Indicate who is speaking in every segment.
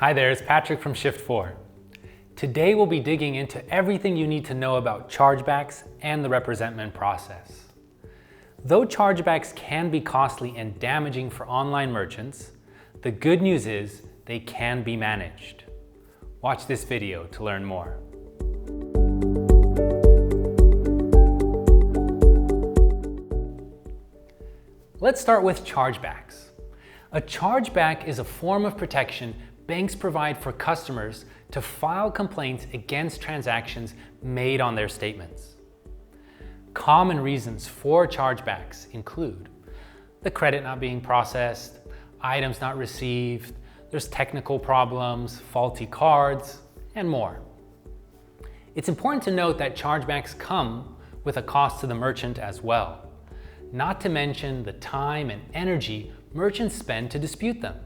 Speaker 1: Hi there, it's Patrick from Shift4. Today we'll be digging into everything you need to know about chargebacks and the representment process. Though chargebacks can be costly and damaging for online merchants, the good news is they can be managed. Watch this video to learn more. Let's start with chargebacks. A chargeback is a form of protection banks provide for customers to file complaints against transactions made on their statements. Common reasons for chargebacks include the credit not being processed, items not received, there's technical problems, faulty cards, and more. It's important to note that chargebacks come with a cost to the merchant as well, not to mention the time and energy merchants spend to dispute them.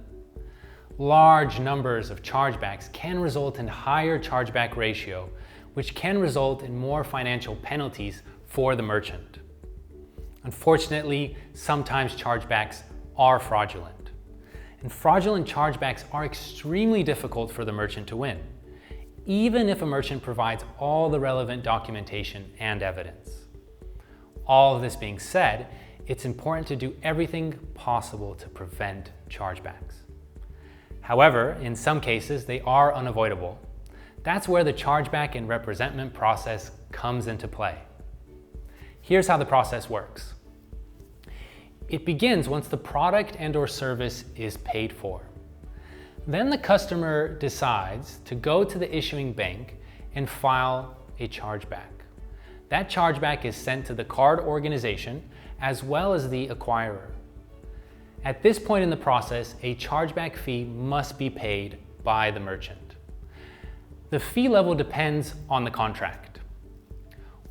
Speaker 1: Large numbers of chargebacks can result in higher chargeback ratio, which can result in more financial penalties for the merchant. Unfortunately, sometimes chargebacks are fraudulent. And fraudulent chargebacks are extremely difficult for the merchant to win, even if a merchant provides all the relevant documentation and evidence. All of this being said, it's important to do everything possible to prevent chargebacks. However, in some cases, they are unavoidable. That's where the chargeback and representment process comes into play. Here's how the process works. It begins once the product and/or service is paid for. Then the customer decides to go to the issuing bank and file a chargeback. That chargeback is sent to the card organization as well as the acquirer. At this point in the process, a chargeback fee must be paid by the merchant. The fee level depends on the contract.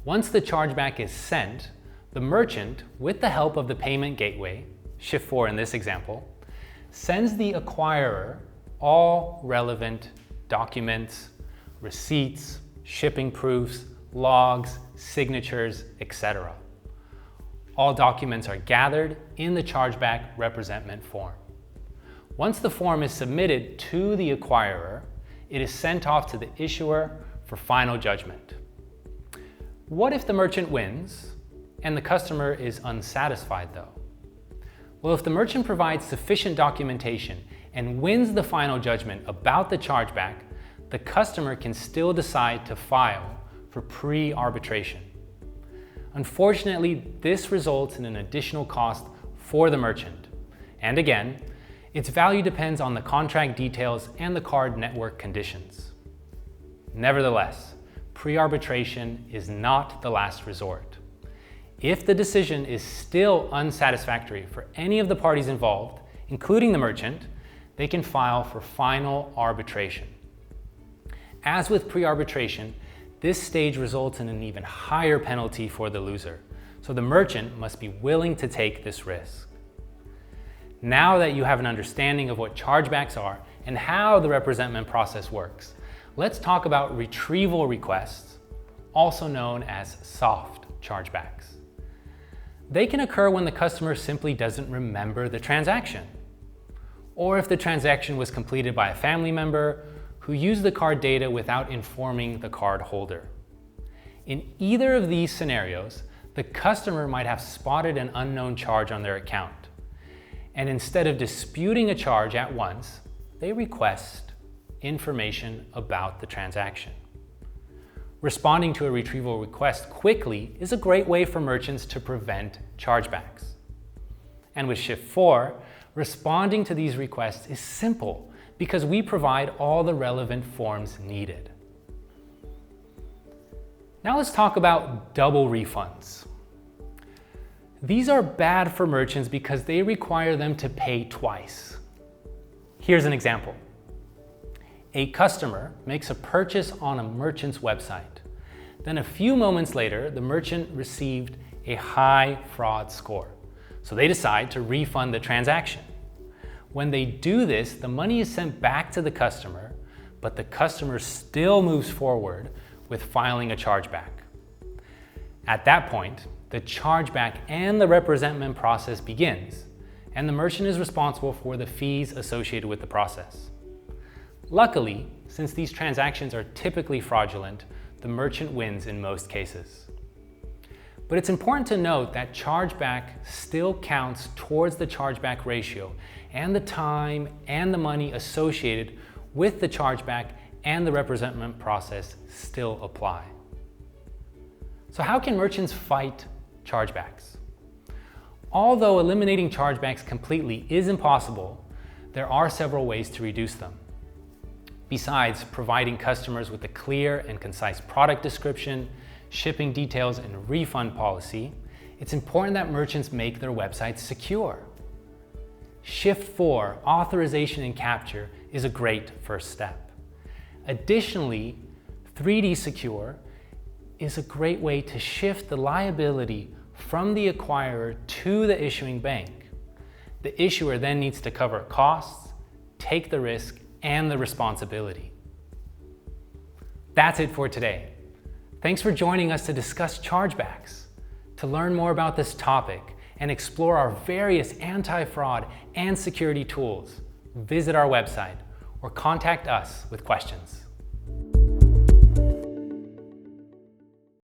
Speaker 1: Once the chargeback is sent, the merchant, with the help of the payment gateway, Shift4 in this example, sends the acquirer all relevant documents, receipts, shipping proofs, logs, signatures, etc. All documents are gathered in the chargeback representment form. Once the form is submitted to the acquirer, it is sent off to the issuer for final judgment. What if the merchant wins and the customer is unsatisfied though? Well, if the merchant provides sufficient documentation and wins the final judgment about the chargeback, the customer can still decide to file for pre-arbitration. Unfortunately, this results in an additional cost for the merchant. And again, its value depends on the contract details and the card network conditions. Nevertheless, pre-arbitration is not the last resort. If the decision is still unsatisfactory for any of the parties involved, including the merchant, they can file for final arbitration. As with pre-arbitration, this stage results in an even higher penalty for the loser, so the merchant must be willing to take this risk. Now that you have an understanding of what chargebacks are and how the representment process works, let's talk about retrieval requests, also known as soft chargebacks. They can occur when the customer simply doesn't remember the transaction, or if the transaction was completed by a family member who used the card data without informing the card holder. In either of these scenarios, the customer might have spotted an unknown charge on their account, and instead of disputing a charge at once, they request information about the transaction. Responding to a retrieval request quickly is a great way for merchants to prevent chargebacks. And with Shift4, responding to these requests is simple because we provide all the relevant forms needed. Now let's talk about double refunds. These are bad for merchants because they require them to pay twice. Here's an example. A customer makes a purchase on a merchant's website. Then a few moments later, the merchant received a high fraud score. So they decide to refund the transaction. When they do this, the money is sent back to the customer, but the customer still moves forward with filing a chargeback. At that point, the chargeback and the representment process begins, and the merchant is responsible for the fees associated with the process. Luckily, since these transactions are typically fraudulent, the merchant wins in most cases. But it's important to note that chargeback still counts towards the chargeback ratio, and the time and the money associated with the chargeback and the representment process still apply. So how can merchants fight chargebacks? Although eliminating chargebacks completely is impossible, there are several ways to reduce them. Besides providing customers with a clear and concise product description, shipping details, and refund policy, it's important that merchants make their websites secure. Shift 4, authorization and capture, is a great first step. Additionally, 3D Secure is a great way to shift the liability from the acquirer to the issuing bank. The issuer then needs to cover costs, take the risk, and the responsibility. That's it for today. Thanks for joining us to discuss chargebacks. To learn more about this topic and explore our various anti-fraud and security tools, visit our website or contact us with questions.